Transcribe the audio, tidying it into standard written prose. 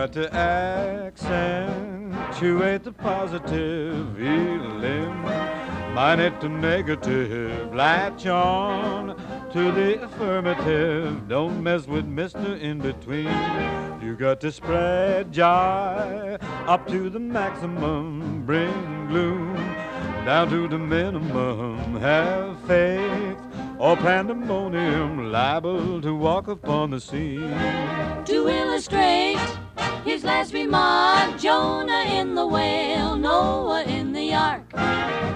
got to accentuate the positive, eliminate the negative, latch on to the affirmative. Don't mess with Mr. In-Between. You got to spread joy up to the maximum, bring gloom down to the minimum. Have faith or pandemonium, liable to walk upon the scene. To illustrate his last remark, Jonah in the whale, Noah in the ark.